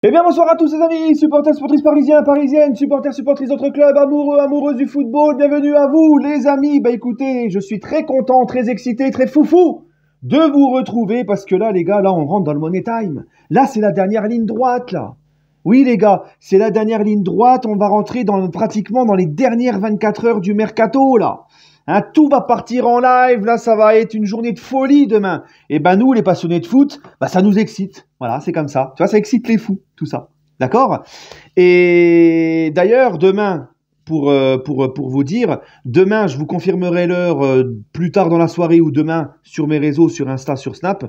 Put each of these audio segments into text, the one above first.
Eh bien, bonsoir à tous les amis, supporters, supportrices parisiens, parisiennes, supporters, supportrices d'autres clubs, amoureux, amoureuses du football, bienvenue à vous les amis. Bah écoutez, je suis très content, très excité, très foufou de vous retrouver parce que là les gars, là on rentre dans le Money Time. Là c'est la dernière ligne droite là. Oui les gars, c'est la dernière ligne droite, on va rentrer pratiquement dans les dernières 24 heures du mercato là. Hein, tout va partir en live, là ça va être une journée de folie demain. Et ben nous les passionnés de foot, bah ça nous excite. Voilà, c'est comme ça. Tu vois, ça excite les fous, tout ça. D'accord? Et d'ailleurs, demain, pour vous dire, demain, je vous confirmerai l'heure plus tard dans la soirée ou demain sur mes réseaux, sur Insta, sur Snap.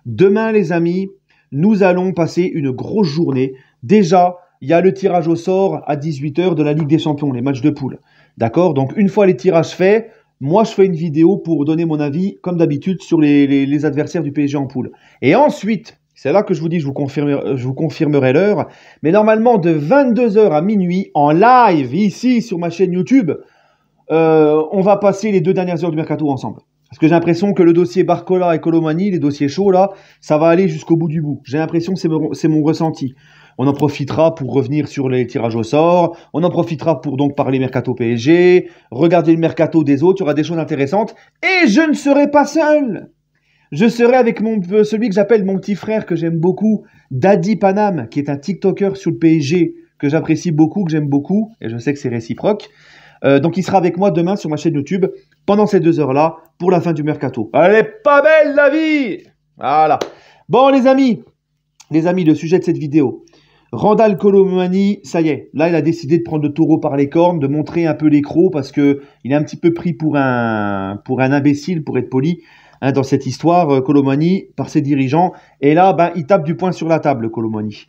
Demain, les amis, nous allons passer une grosse journée. Déjà, il y a le tirage au sort à 18 h de la Ligue des Champions, les matchs de poule. D'accord? Donc, une fois les tirages faits, moi, je fais une vidéo pour donner mon avis, comme d'habitude, sur les adversaires du PSG en poule. Et ensuite, c'est là que je vous dis, je vous confirmerai l'heure. Mais normalement, de 22 h à minuit, en live, ici, sur ma chaîne YouTube, on va passer les 2 dernières heures du mercato ensemble. Parce que j'ai l'impression que le dossier Barcola et Colomani, les dossiers chauds, là, ça va aller jusqu'au bout du bout. J'ai l'impression que c'est mon ressenti. On en profitera pour revenir sur les tirages au sort. On en profitera pour donc parler mercato PSG, regarder le mercato des autres. Il y aura des choses intéressantes. Et je ne serai pas seul. Je serai avec celui que j'appelle mon petit frère, que j'aime beaucoup, Daddy Panam, qui est un TikToker sur le PSG, que j'apprécie beaucoup, que j'aime beaucoup. Et je sais que c'est réciproque. Donc il sera avec moi demain sur ma chaîne YouTube, pendant ces 2 heures-là, pour la fin du mercato. Elle est pas belle la vie! Voilà. Bon les amis, le sujet de cette vidéo. Randal Colomani, ça y est, là il a décidé de prendre le taureau par les cornes, de montrer un peu les crocs parce que il est un petit peu pris pour un imbécile, pour être poli, hein, dans cette histoire, Colomani, par ses dirigeants. Et là, ben, il tape du poing sur la table, Colomani.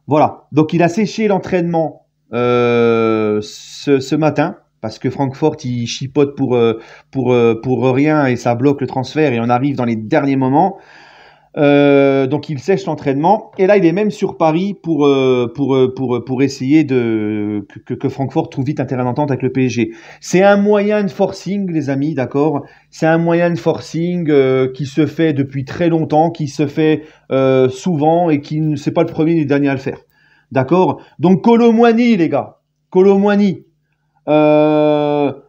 Voilà, donc il a séché l'entraînement ce matin, parce que Francfort, il chipote pour rien et ça bloque le transfert et on arrive dans les derniers moments. Donc il sèche l'entraînement et là il est même sur Paris pour essayer que Francfort trouve vite un terrain d'entente avec le PSG. C'est un moyen de forcing les amis, d'accord? C'est un moyen de forcing qui se fait depuis très longtemps, qui se fait souvent et qui ne c'est pas le premier ni le dernier à le faire. D'accord? Donc Colomani les gars, Colomani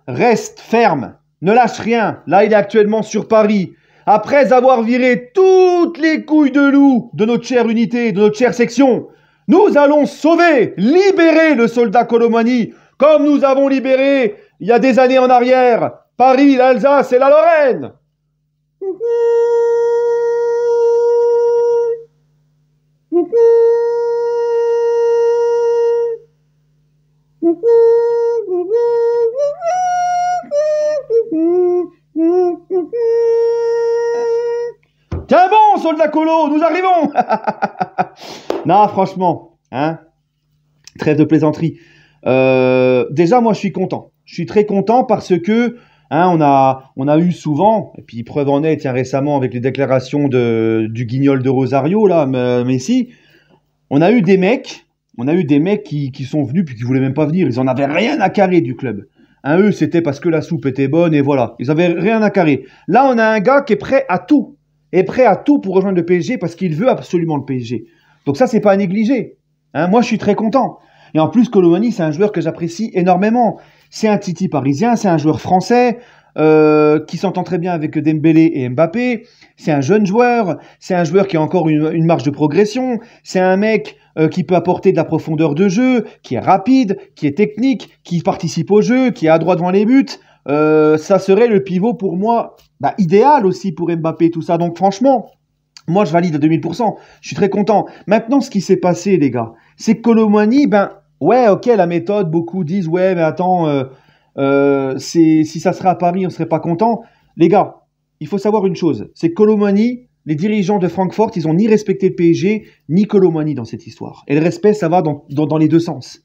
reste ferme, ne lâche rien. Là il est actuellement sur Paris. Après avoir viré toutes les couilles de loup de notre chère unité, de notre chère section, nous allons sauver, libérer le soldat Colomani, comme nous avons libéré, il y a des années en arrière, Paris, l'Alsace et la Lorraine. Tiens bon, soldat Colo, nous arrivons. Non, franchement, hein, trêve de plaisanterie. Déjà, moi, je suis content. Je suis très content parce que hein, on a eu souvent, et puis preuve en est, tiens, récemment avec les déclarations du guignol de Rosario, là, Messi, on a eu des mecs qui sont venus puis qui voulaient même pas venir. Ils en avaient rien à carrer du club. Hein, eux, c'était parce que la soupe était bonne et voilà. Ils avaient rien à carrer. Là, on a un gars qui est prêt à tout. Est prêt à tout pour rejoindre le PSG parce qu'il veut absolument le PSG. Donc ça, c'est pas à négliger. Hein, moi, je suis très content. Et en plus, Colomani, c'est un joueur que j'apprécie énormément. C'est un titi parisien, c'est un joueur français qui s'entend très bien avec Dembélé et Mbappé. C'est un jeune joueur, c'est un joueur qui a encore une marge de progression. C'est un mec qui peut apporter de la profondeur de jeu, qui est rapide, qui est technique, qui participe au jeu, qui est adroit devant les buts. Ça serait le pivot pour moi idéal aussi pour Mbappé, tout ça. Donc franchement, moi je valide à 2000%. Je suis très content. Maintenant, ce qui s'est passé, les gars, c'est que Colomani, ouais, ok, la méthode, beaucoup disent, ouais, mais attends, si ça serait à Paris, on serait pas content. Les gars, il faut savoir une chose, c'est que Colomani, les dirigeants de Francfort, ils ont ni respecté le PSG, ni Colomani dans cette histoire. Et le respect, ça va dans les deux sens.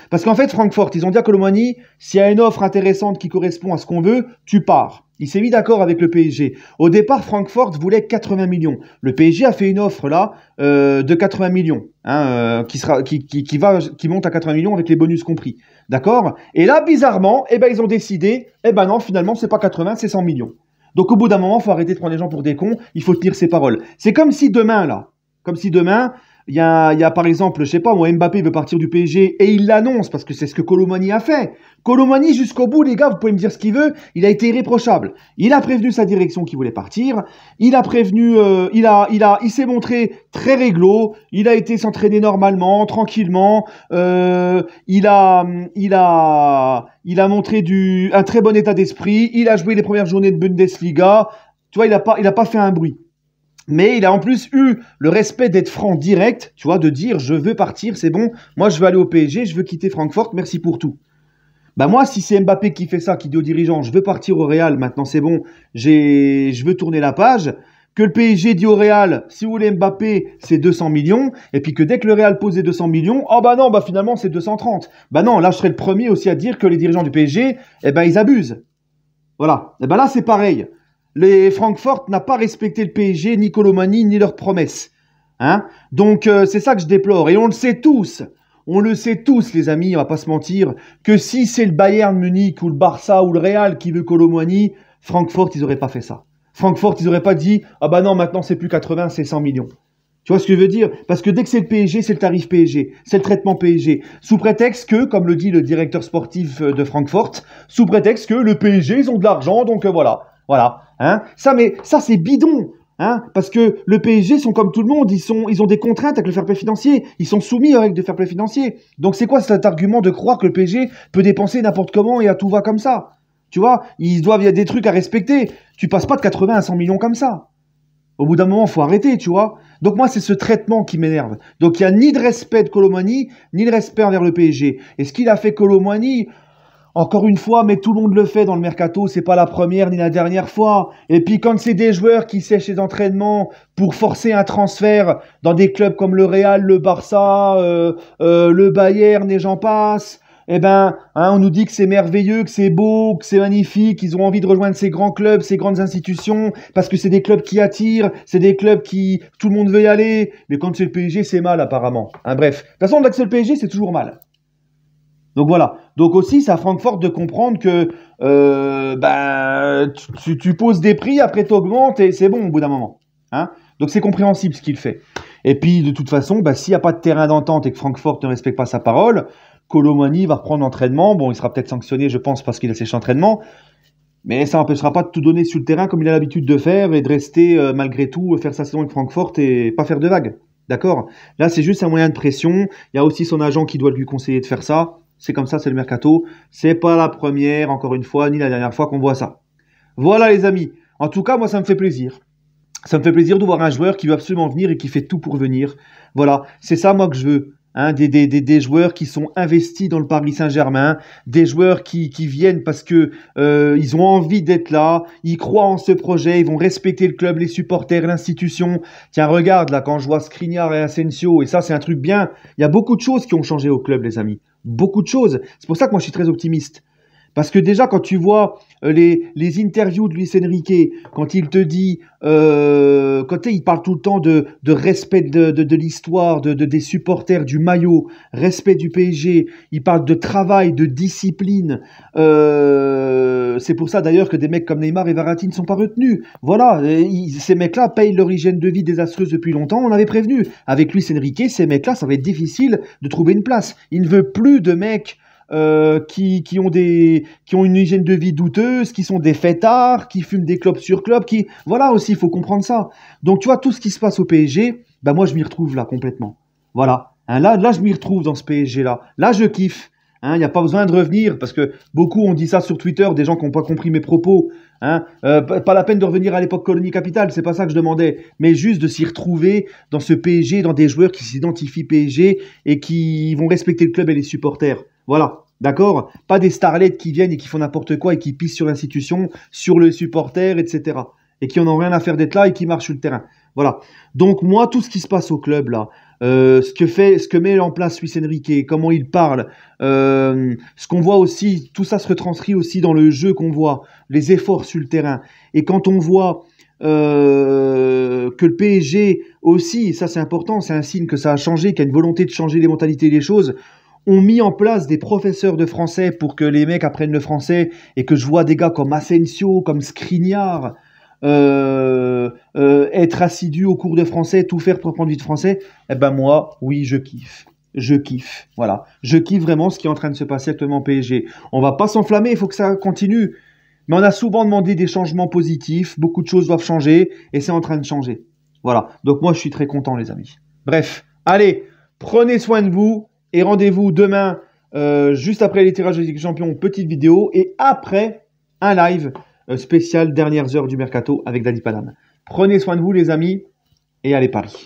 Parce qu'en fait, Francfort, ils ont dit à Colomani, s'il y a une offre intéressante qui correspond à ce qu'on veut, tu pars. Il s'est mis d'accord avec le PSG. Au départ, Francfort voulait 80 millions. Le PSG a fait une offre là de 80 millions, hein, qui monte à 80 millions avec les bonus compris. D'accord? Et là, bizarrement, ils ont décidé, non, finalement, c'est pas 80, c'est 100 millions. Donc au bout d'un moment, il faut arrêter de prendre les gens pour des cons, il faut tenir ses paroles. C'est comme si demain, il y a par exemple, je sais pas, moi, Mbappé veut partir du PSG et il l'annonce parce que c'est ce que Colomani a fait. Colomani, jusqu'au bout, les gars, vous pouvez me dire ce qu'il veut, il a été irréprochable. Il a prévenu sa direction qu'il voulait partir. Il a prévenu, il s'est montré très réglo. Il a été s'entraîner normalement, tranquillement. Il a montré un très bon état d'esprit. Il a joué les premières journées de Bundesliga. Tu vois, il a pas fait un bruit. Mais il a en plus eu le respect d'être franc direct, tu vois, de dire je veux partir, c'est bon, moi je veux aller au PSG, je veux quitter Francfort, merci pour tout. Bah moi, si c'est Mbappé qui fait ça, qui dit aux dirigeants je veux partir au Real, maintenant c'est bon, je veux tourner la page, que le PSG dit au Real si vous voulez Mbappé, c'est 200 millions, et puis que dès que le Real pose les 200 millions, oh bah non, bah finalement c'est 230. Bah non, là je serais le premier aussi à dire que les dirigeants du PSG, eh ben ils abusent. Voilà, et ben là c'est pareil. Les Francfort n'a pas respecté le PSG, ni Colomani, ni leurs promesses. Hein, donc c'est ça que je déplore. Et on le sait tous. On le sait tous, les amis, on va pas se mentir, que si c'est le Bayern Munich ou le Barça ou le Real qui veut Colomani, Francfort, ils n'auraient pas fait ça. Francfort, ils n'auraient pas dit « Ah bah non, maintenant c'est plus 80, c'est 100 millions ». Tu vois ce que je veux dire? Parce que dès que c'est le PSG, c'est le tarif PSG, c'est le traitement PSG. Sous prétexte que, comme le dit le directeur sportif de Francfort, sous prétexte que le PSG, ils ont de l'argent, donc voilà. Voilà, hein. Ça c'est bidon, hein, parce que le PSG sont comme tout le monde, ils ont des contraintes avec le fair play financier, ils sont soumis aux règles de fair play financier. Donc c'est quoi cet argument de croire que le PSG peut dépenser n'importe comment et à tout va comme ça? Tu vois, il y a des trucs à respecter. Tu passes pas de 80 à 100 millions comme ça. Au bout d'un moment, il faut arrêter, tu vois. Donc moi, c'est ce traitement qui m'énerve. Donc il n'y a ni de respect de Colomani, ni de respect envers le PSG. Et ce qu'il a fait Colomani, encore une fois, mais tout le monde le fait dans le mercato, c'est pas la première ni la dernière fois. Et puis quand c'est des joueurs qui sèchent les entraînements pour forcer un transfert dans des clubs comme le Real, le Barça, le Bayern et j'en passe, eh ben, hein, on nous dit que c'est merveilleux, que c'est beau, que c'est magnifique, qu'ils ont envie de rejoindre ces grands clubs, ces grandes institutions, parce que c'est des clubs qui attirent, c'est des clubs qui tout le monde veut y aller. Mais quand c'est le PSG, c'est mal apparemment. Hein, bref, de toute façon, dès que c'est le PSG, c'est toujours mal. Donc voilà. Donc aussi, c'est à Francfort de comprendre que tu poses des prix, après tu augmentes et c'est bon au bout d'un moment. Hein, donc c'est compréhensible ce qu'il fait. Et puis de toute façon, s'il n'y a pas de terrain d'entente et que Francfort ne respecte pas sa parole, Colomani va reprendre l'entraînement. Bon, il sera peut-être sanctionné, je pense, parce qu'il a séché l'entraînement. Mais ça n'empêchera pas de tout donner sur le terrain comme il a l'habitude de faire et de rester malgré tout, faire sa saison avec Francfort et pas faire de vagues. D'accord? Là, c'est juste un moyen de pression. Il y a aussi son agent qui doit lui conseiller de faire ça. C'est comme ça, c'est le mercato. C'est pas la première, encore une fois, ni la dernière fois qu'on voit ça. Voilà les amis. En tout cas, moi, ça me fait plaisir. Ça me fait plaisir de voir un joueur qui veut absolument venir et qui fait tout pour venir. Voilà, c'est ça moi que je veux. Hein, des joueurs qui sont investis dans le Paris Saint-Germain, des joueurs qui viennent parce que ils ont envie d'être là, ils croient en ce projet, ils vont respecter le club, les supporters, l'institution. Tiens, regarde là, quand je vois Skriniar et Asensio, et ça c'est un truc bien, il y a beaucoup de choses qui ont changé au club les amis, beaucoup de choses. C'est pour ça que moi je suis très optimiste. Parce que déjà, quand tu vois les interviews de Luis Enrique, quand il te dit, quand il parle tout le temps de respect de l'histoire, des supporters, du maillot, respect du PSG, il parle de travail, de discipline. C'est pour ça d'ailleurs que des mecs comme Neymar et Verratti ne sont pas retenus. Voilà, ces mecs-là payent leur hygiène de vie désastreuse depuis longtemps, on avait prévenu. Avec Luis Enrique, ces mecs-là, ça va être difficile de trouver une place. Il ne veut plus de mecs qui ont une hygiène de vie douteuse, qui sont des fêtards, qui fument des clopes sur clopes, voilà aussi, il faut comprendre ça. Donc tu vois, tout ce qui se passe au PSG, moi je m'y retrouve là complètement. Voilà, hein, là je m'y retrouve dans ce PSG là. Là je kiffe. Il n'y a pas besoin de revenir, parce que beaucoup ont dit ça sur Twitter, des gens qui n'ont pas compris mes propos. Pas la peine de revenir à l'époque colonie capitale, c'est pas ça que je demandais, mais juste de s'y retrouver dans ce PSG, dans des joueurs qui s'identifient PSG et qui vont respecter le club et les supporters. Voilà, d'accord? Pas des starlets qui viennent et qui font n'importe quoi et qui pissent sur l'institution, sur le supporter, etc. Et qui en ont rien à faire d'être là et qui marchent sur le terrain. Voilà. Donc moi, tout ce qui se passe au club là, ce que met en place Luis Enrique, comment il parle, ce qu'on voit aussi, tout ça se retranscrit aussi dans le jeu qu'on voit, les efforts sur le terrain. Et quand on voit que le PSG aussi, ça c'est important, c'est un signe que ça a changé, qu'il y a une volonté de changer les mentalités des choses, ont mis en place des professeurs de français pour que les mecs apprennent le français et que je vois des gars comme Asensio, comme Skriniar, être assidu au cours de français, tout faire pour apprendre vite français, eh ben moi, oui, je kiffe. Je kiffe, voilà. Je kiffe vraiment ce qui est en train de se passer actuellement au PSG. On va pas s'enflammer, il faut que ça continue. Mais on a souvent demandé des changements positifs, beaucoup de choses doivent changer, et c'est en train de changer. Voilà, donc moi je suis très content les amis. Bref, allez, prenez soin de vous, et rendez-vous demain, juste après les tirages de Ligue des Champions, petite vidéo, et après, un live spécial dernières heures du Mercato avec Dani Paname. Prenez soin de vous les amis, et allez Paris.